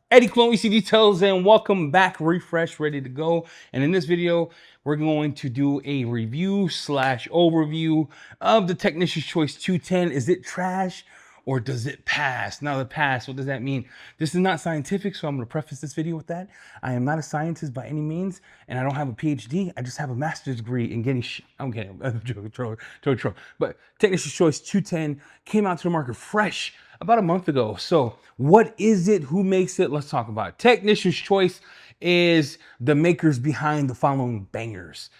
Eddie Clone EC Details, and welcome back. Refresh, ready to go. And in this video, we're going to do a review slash overview of the Technician's Choice 210. Is it trash or does it pass? Now, the pass, what does that mean? This is not scientific, so I'm going to preface this video with that. I am not a scientist by any means, and I don't have a PhD. I just have a master's degree in getting I'm kidding. But Technician's Choice 210 came out to the market fresh about a month ago. So what is it? Who makes it? Let's talk about it. Technician's Choice is the makers behind the following bangers.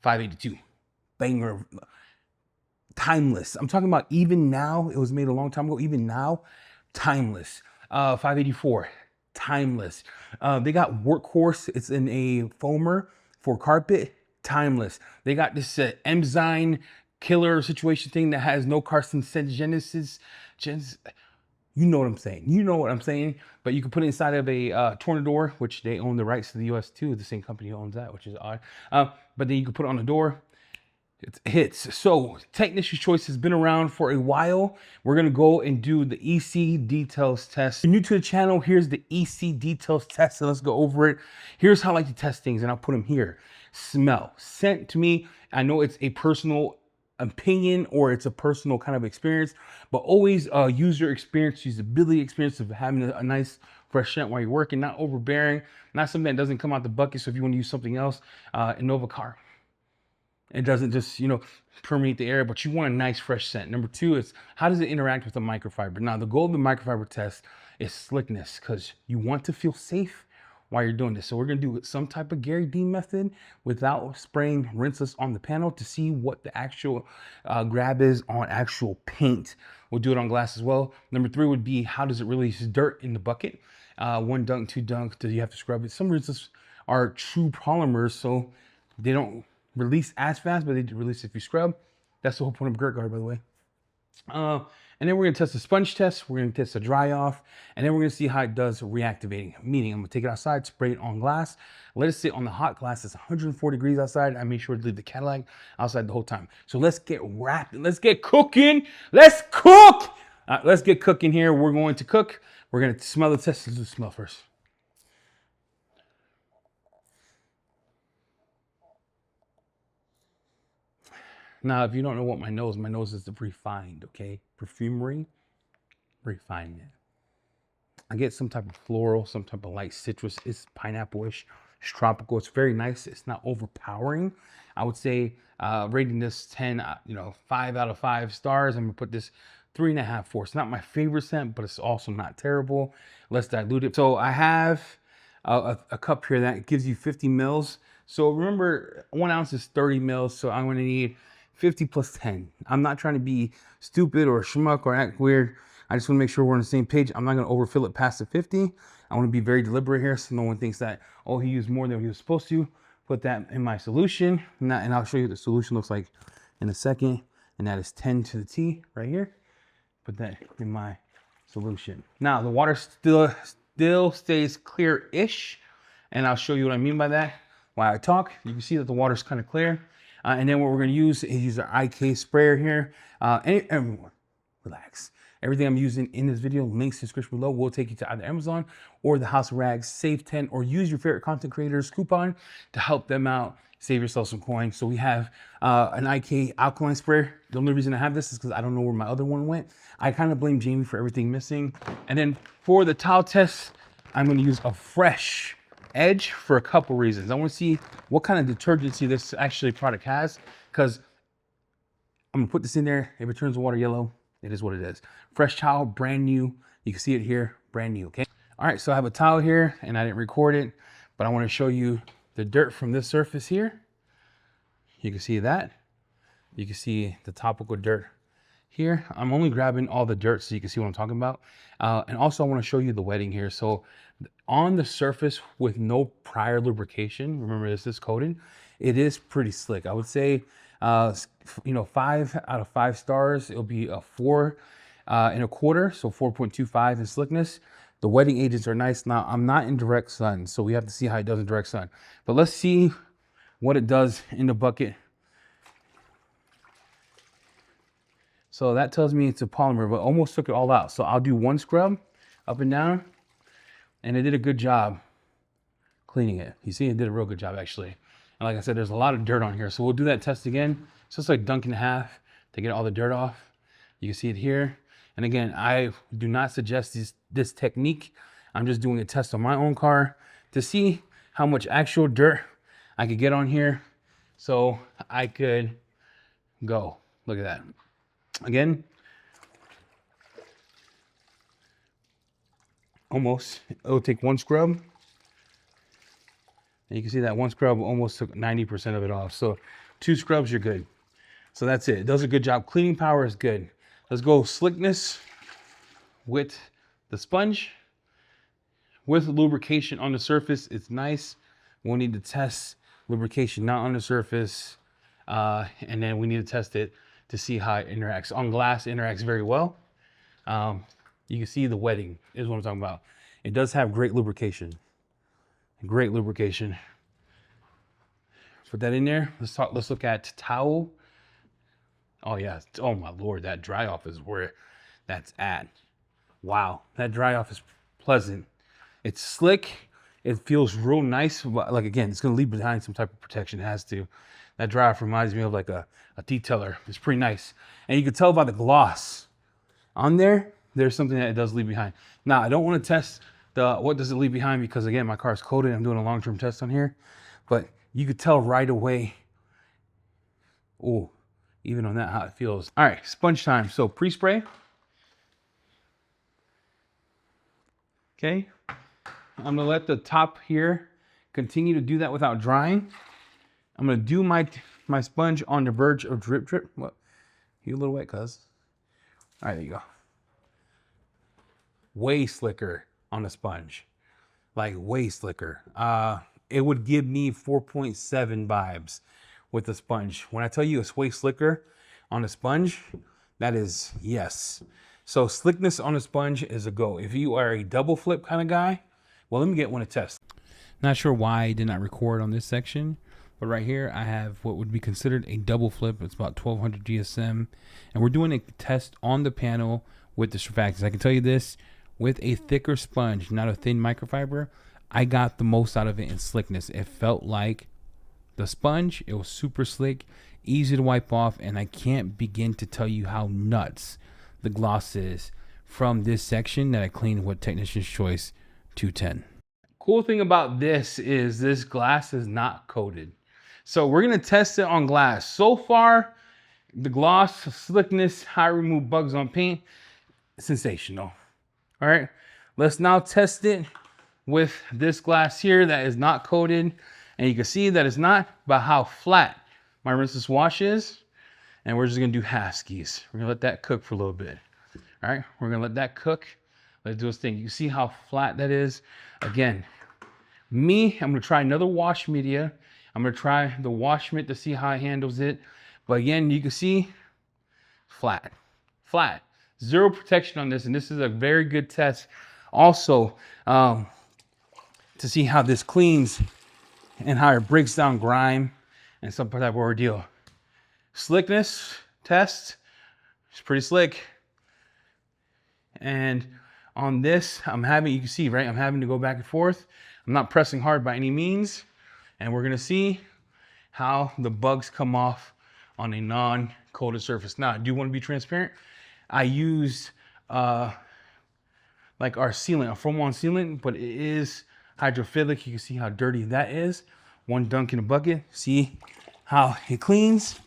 582, banger, timeless. I'm talking about even now. It was made a long time ago. Even now, timeless. 584, timeless. They got Workhorse. It's in a foamer for carpet. Timeless. They got this enzyme killer situation thing that has no carcinogenesis. You know what I'm saying. You know what I'm saying. But you can put it inside of a Tornador, which they own the rights to the US too. The same company owns that, which is odd. But then you can put it on the door. It hits. So Technician's Choice has been around for a while. We're going to go and do the EC Details test. If you're new to the channel, here's the EC Details test. So let's go over it. Here's how I like to test things, and I'll put them here. Smell. Scent to me, I know it's a personal opinion or it's a personal kind of experience, but always user experience, usability experience of having a nice fresh scent while you're working, not overbearing, not something that doesn't come out the bucket. So if you want to use something else, Innova car, it doesn't just, permeate the air, but you want a nice fresh scent. Number two is how does it interact with the microfiber? Now, the goal of the microfiber test is slickness, because you want to feel safe while you're doing this. So we're going to do some type of Gary D method without spraying Rinseless on the panel to see what the actual grab is on actual paint. We'll do it on glass as well. Number three would be how does it release dirt in the bucket? One dunk, two dunk, do you have to scrub it? Some Rinseless are true polymers, so they don't release as fast, but they do release if you scrub. That's the whole point of Gert Guard, by the way. And then we're gonna test the sponge test. We're gonna test the dry off, and then we're gonna see how it does reactivating. Meaning, I'm gonna take it outside, spray it on glass, let it sit on the hot glass. It's 140 degrees outside. I made sure to leave the Cadillac outside the whole time. So let's get wrapped. Let's get cooking. Let's cook. Let's get cooking here. We're going to cook. We're gonna smell the test. Let's do the smell first. Now, if you don't know what my nose is the refined, okay? Perfumery, refinement. I get some type of floral, some type of light citrus. It's pineapple-ish, it's tropical. It's very nice. It's not overpowering. I would say rating this 10, 5 out of 5 stars. I'm gonna put this 3.5, 4. It's not my favorite scent, but it's also not terrible. Let's dilute it. So I have a cup here that gives you 50 mils. So remember, 1 ounce is 30 mils. So I'm gonna need 50 plus 10. I'm not trying to be stupid or schmuck or act weird. I just want to make sure we're on the same page. I'm not going to overfill it past the 50. I want to be very deliberate here so no one thinks that, oh, he used more than he was supposed to. Put that in my solution. And I'll show you what the solution looks like in a second. And that is 10 to the T right here. Put that in my solution. Now, the water still stays clear-ish. And I'll show you what I mean by that while I talk. You can see that the water's kind of clear. And then what we're going to use is our IK sprayer here. Everyone, relax. Everything I'm using in this video, links in the description below, will take you to either Amazon or the House of Rags Save 10, or use your favorite content creators coupon to help them out, save yourself some coins. So we have an IK alkaline sprayer. The only reason I have this is because I don't know where my other one went. I kind of blame Jamie for everything missing. And then for the towel test, I'm going to use a fresh edge for a couple reasons. I want to see what kind of detergency this actually product has, because I'm gonna put this in there. If it turns the water yellow, it is what it is. Fresh towel, brand new. You can see it here, brand new, okay? All right, so I have a towel here and I didn't record it, but I want to show you the dirt from this surface here. You can see that. You can see the topical dirt here. I'm only grabbing all the dirt so you can see what I'm talking about. And also I want to show you the wetting here. So on the surface with no prior lubrication, remember this is coated, it is pretty slick. I would say, 5 out of 5 stars. It'll be a 4.25, so 4.25 in slickness. The wetting agents are nice. Now, I'm not in direct sun, so we have to see how it does in direct sun. But let's see what it does in the bucket. So that tells me it's a polymer, but almost took it all out. So I'll do one scrub up and down. and it did a good job cleaning it. You see, it did a real good job actually. And like I said, there's a lot of dirt on here. So we'll do that test again. It's just like dunking half to get all the dirt off. You can see it here. And again, I do not suggest this technique. I'm just doing a test on my own car to see how much actual dirt I could get on here so I could go. Look at that. Again, almost, it'll take one scrub. And you can see that one scrub almost took 90% of it off. So 2 scrubs, you're good. So that's it. It does a good job. Cleaning power is good. Let's go slickness with the sponge. With lubrication on the surface, it's nice. We'll need to test lubrication not on the surface. And then we need to test it to see how it interacts. On glass, it interacts very well. You can see the wetting is what I'm talking about. It does have great lubrication. Great lubrication. Put that in there. Let's look at towel. Oh yeah. Oh my Lord, that dry off is where that's at. Wow, that dry off is pleasant. It's slick. It feels real nice. But like again, it's gonna leave behind some type of protection. It has to. That dry off reminds me of like a detailer. It's pretty nice. And you can tell by the gloss on there, there's something that it does leave behind. Now, I don't want to test what does it leave behind because again, my car is coated. I'm doing a long-term test on here, but you could tell right away. Oh, even on that, how it feels. All right, sponge time. So pre-spray. Okay, I'm gonna let the top here continue to do that without drying. I'm gonna do my sponge on the verge of drip. What? You a little wet, cuz. All right, there you go. Way slicker on the sponge, like way slicker. It would give me 4.7 vibes with the sponge. When I tell you it's way slicker on the sponge, that is yes. So slickness on the sponge is a go. If you are a double flip kind of guy, well, let me get one to test. Not sure why I did not record on this section, but right here I have what would be considered a double flip. It's about 1200 GSM, and we're doing a test on the panel with the surfactants. I can tell you this, with a thicker sponge, not a thin microfiber, I got the most out of it in slickness. It felt like the sponge. It was super slick, easy to wipe off, and I can't begin to tell you how nuts the gloss is from this section that I cleaned with Technician's Choice 210. Cool thing about this is this glass is not coated. So we're gonna test it on glass. So far, the gloss, slickness, how to remove bugs on paint, sensational. All right, let's now test it with this glass here that is not coated. And you can see that it's not, but how flat my rinseless wash is. And we're just gonna do half-skis. We're gonna let that cook for a little bit. All right, we're gonna let that cook. Let's do its thing. You see how flat that is? Again, I'm gonna try another wash media. I'm gonna try the wash mitt to see how it handles it. But again, you can see flat. Zero protection on this, and this is a very good test also to see how this cleans and how it breaks down grime and some type of ordeal. Slickness test, it's pretty slick. And on this, you can see, right? I'm having to go back and forth. I'm not pressing hard by any means. And we're gonna see how the bugs come off on a non-coated surface. Now, I do want to be transparent. I used like our sealant, a foam-on sealant, but it is hydrophilic. You can see how dirty that is. One dunk in a bucket. See how it cleans.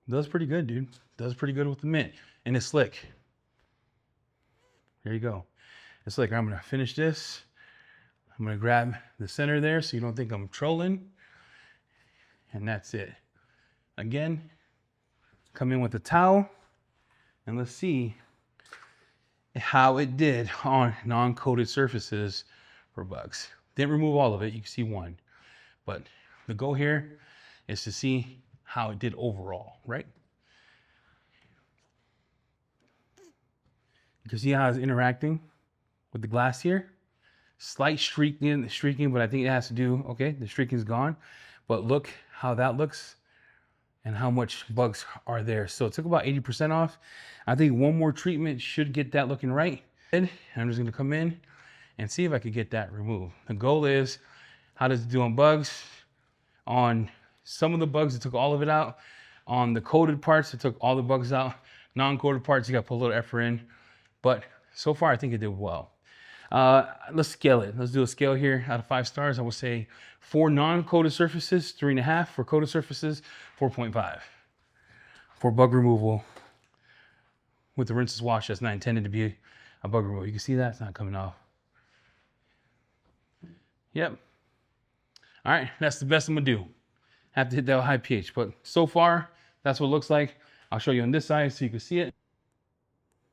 Does pretty good, dude. Does pretty good with the mint. And it's slick. There you go. It's slick. I'm gonna finish this. I'm gonna grab the center there so you don't think I'm trolling. And that's it. Again, come in with the towel and let's see how it did on non-coated surfaces for bugs. Didn't remove all of it, you can see one. But the goal here is to see how it did overall, right? You can see how it's interacting with the glass here. Slight streaking, but I think it has to do, okay, the streaking is gone. But look how that looks and how much bugs are there. So it took about 80% off. I think one more treatment should get that looking right. And I'm just gonna come in and see if I could get that removed. The goal is, how does it do on bugs? On some of the bugs, it took all of it out. On the coated parts, it took all the bugs out. Non-coated parts, you gotta put a little effort in. But so far, I think it did well. Let's scale it. Let's do a scale here out of 5 stars. I would say for non-coated surfaces, 3.5. For coated surfaces, 4.5. For bug removal with the rinseless wash, that's not intended to be a bug removal. You can see that it's not coming off. Yep. All right, that's the best I'm gonna do. Have to hit that high pH, but so far, that's what it looks like. I'll show you on this side so you can see it.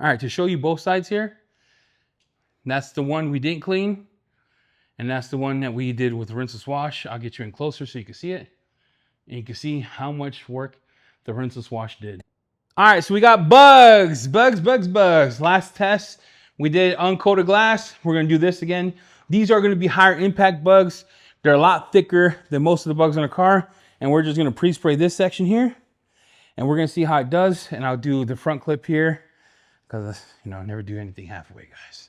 All right, to show you both sides here, that's the one we didn't clean, and that's the one that we did with rinseless wash. I'll get you in closer so you can see it, and you can see how much work the rinseless wash did. All right, so we got bugs. Last test, we did uncoated glass. We're gonna do this again. These are gonna be higher impact bugs. They're a lot thicker than most of the bugs in a car, and we're just gonna pre-spray this section here, and we're gonna see how it does, and I'll do the front clip here, because I never do anything halfway, guys.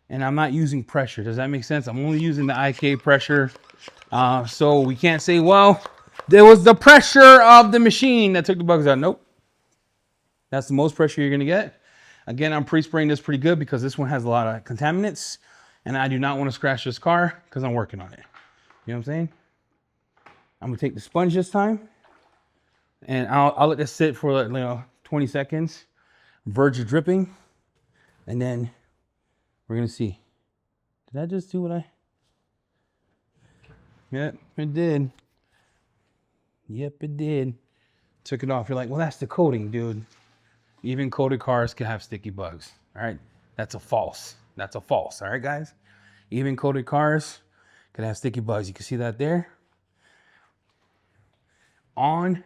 And I'm not using pressure. Does that make sense? I'm only using the IK pressure. So we can't say, well, there was the pressure of the machine that took the bugs out. Nope. That's the most pressure you're gonna get. Again, I'm pre-spraying this pretty good because this one has a lot of contaminants, and I do not want to scratch this car because I'm working on it. You know what I'm saying? I'm gonna take the sponge this time, and I'll let this sit for 20 seconds, verge of dripping, and then we're gonna see. Did I just do what I? Yep, it did. Yep, it did. Took it off. You're like, well, that's the coating, dude. Even coated cars can have sticky bugs. All right, that's a false. That's a false. All right, guys. Even coated cars can have sticky bugs. You can see that there. On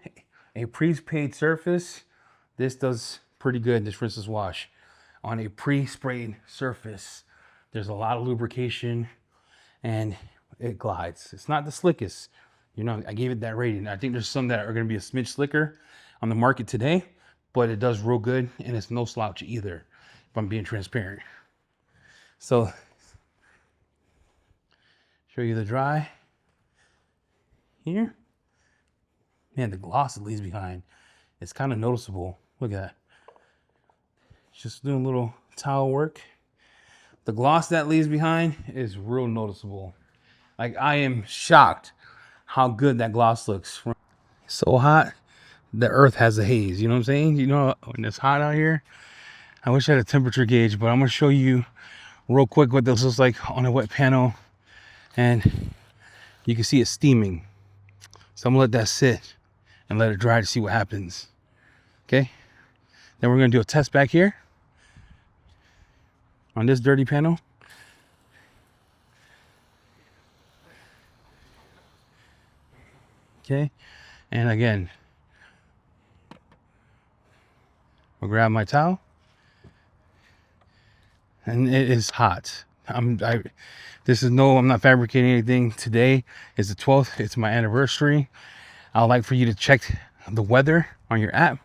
a pre-sprayed surface, this does pretty good. This rinseless wash. On a pre-sprayed surface, there's a lot of lubrication, and it glides. It's not the slickest. I gave it that rating. I think there's some that are going to be a smidge slicker on the market today, but it does real good, and it's no slouch either, if I'm being transparent. So, show you the dry here. Man, the gloss it leaves behind, it's kind of noticeable. Look at that. Just doing a little towel work. The gloss that leaves behind is real noticeable. Like, I am shocked how good that gloss looks. So hot, the earth has a haze. You know what I'm saying? When it's hot out here, I wish I had a temperature gauge, but I'm gonna show you real quick what this looks like on a wet panel, and you can see it steaming. So I'm gonna let that sit and let it dry to see what happens. Okay, then we're gonna do a test back here on this dirty panel. Okay, and again, I'll grab my towel, and it is hot. I'm not fabricating anything. Today is the 12th. It's my anniversary. I'd like for you to check the weather on your app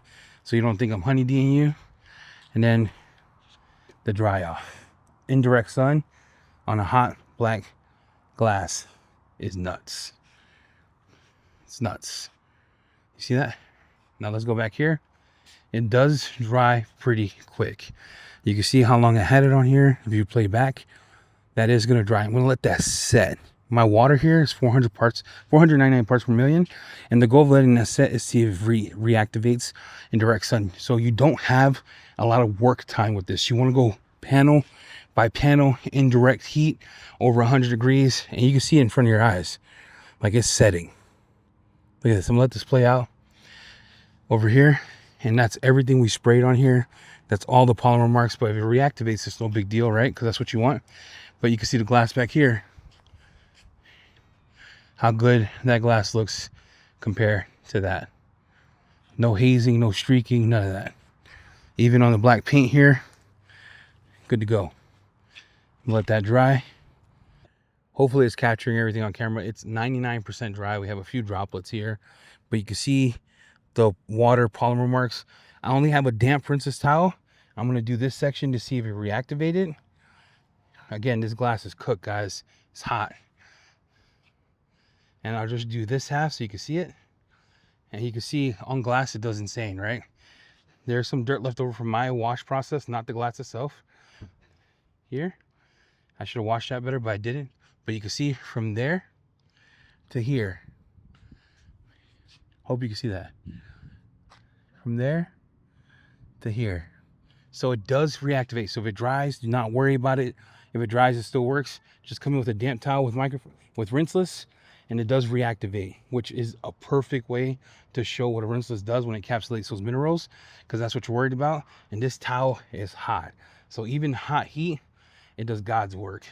so you don't think I'm honeydeeing you. And then the dry off. Indirect sun on a hot black glass is nuts. It's nuts. You see that? Now let's go back here. It does dry pretty quick. You can see how long I had it on here. If you play back, that is going to dry. I'm going to let that set. My water here is 499 parts per million. And the goal of letting that set is see if it reactivates in direct sun. So you don't have a lot of work time with this. You want to go panel by panel in direct heat over 100 degrees. And you can see it in front of your eyes. Like it's setting. Look at this. I'm going to let this play out over here. And that's everything we sprayed on here. That's all the polymer marks. But if it reactivates, it's no big deal, right? Because that's what you want. But you can see the glass back here. How good that glass looks compared to that. No hazing, no streaking, none of that. Even on the black paint here, good to go. Let that dry. Hopefully it's capturing everything on camera. It's 99% dry. We have a few droplets here, but you can see the water polymer marks. I only have a damp Rinseless towel. I'm gonna do this section to see if it reactivated. Again, this glass is cooked, guys. It's hot. And I'll just do this half so you can see it. And you can see on glass it does insane, right? There's some dirt left over from my wash process, not the glass itself. Here. I should have washed that better, but I didn't. But you can see from there to here. Hope you can see that. From there to here. So it does reactivate. So if it dries, do not worry about it. If it dries, it still works. Just come in with a damp towel with Rinseless, and it does reactivate, which is a perfect way to show what a Rinseless does when it encapsulates those minerals, because that's what you're worried about. And this towel is hot. So even hot heat, it does God's work.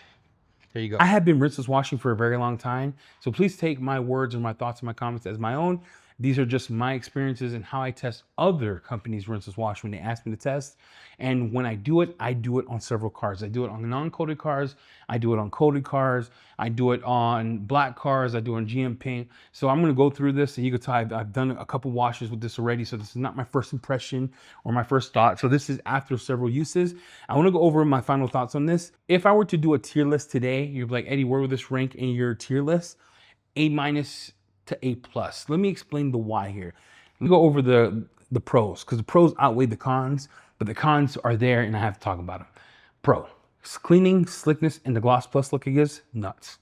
There you go. I have been Rinseless washing for a very long time, so please take my words and my thoughts and my comments as my own. These are just my experiences and how I test other companies' Rinseless wash when they ask me to test. And when I do it on several cars. I do it on non-coated cars. I do it on coated cars. I do it on black cars. I do it on GM paint. So I'm going to go through this, and you can tell I've done a couple washes with this already. So this is not my first impression or my first thought. So this is after several uses. I want to go over my final thoughts on this. If I were to do a tier list today, you'd be like, Eddie, where would this rank in your tier list? A- to A+. Let me explain the why here. Let me go over the pros, because the pros outweigh the cons, but the cons are there and I have to talk about them. Pro, cleaning, slickness, and the gloss plus look it gives, nuts.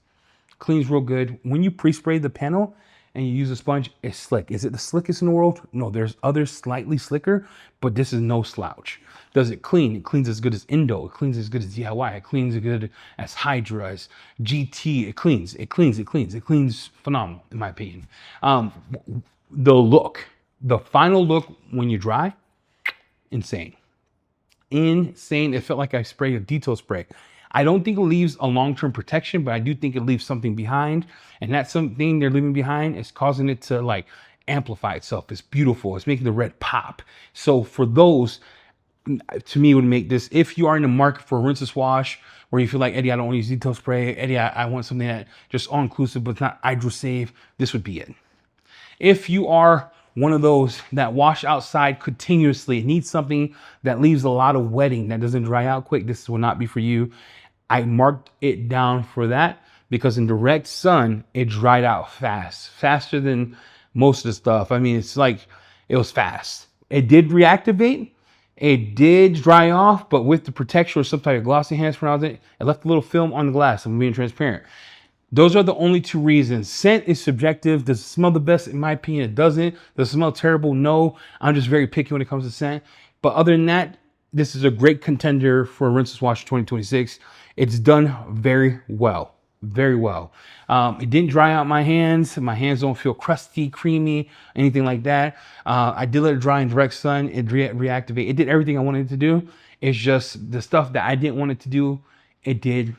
Cleans real good. When you pre-spray the panel and you use a sponge, it's slick. Is it the slickest in the world? No, there's others slightly slicker, but this is no slouch. Does it clean? It cleans as good as Indo. It cleans as good as DIY. It cleans as good as Hydra, as GT. It cleans phenomenal, in my opinion. The look, the final look when you dry, insane. Insane. It felt like I sprayed a detail spray. I don't think it leaves a long-term protection, but I do think it leaves something behind. And that something they're leaving behind is causing it to like amplify itself. It's beautiful. It's making the red pop. So for those, to me, would make this, if you are in the market for a Rinseless wash, where you feel like, Eddie, I don't want to use detail spray. Eddie, I want something that just all-inclusive, but it's not hydro safe. This would be it. If you are one of those that wash outside continuously, needs something that leaves a lot of wetting, that doesn't dry out quick, this will not be for you. I marked it down for that because in direct sun, it dried out fast, faster than most of the stuff. I mean, it's like, it was fast. It did reactivate. It did dry off, but with the protection or some type of gloss enhancement on it, it left a little film on the glass. I'm being transparent. Those are the only two reasons. Scent is subjective. Does it smell the best? In my opinion, it doesn't. Does it smell terrible? No. I'm just very picky when it comes to scent. But other than that, this is a great contender for a Rinseless Wash 2026. It's done very well. Very well. It didn't dry out my hands. My hands don't feel crusty, creamy, anything like that. I did let it dry in direct sun. It reactivate. It did everything I wanted it to do. It's just the stuff that I didn't want it to do, it did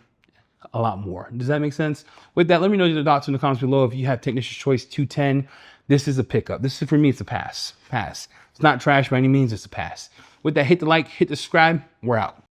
a lot more. Does that make sense? With that, let me know your thoughts in the comments below. If you have Technician's Choice 210, this is a pickup. This is, for me, it's a pass. Pass. It's not trash by any means. It's a pass. With that, hit the like, hit the subscribe. We're out.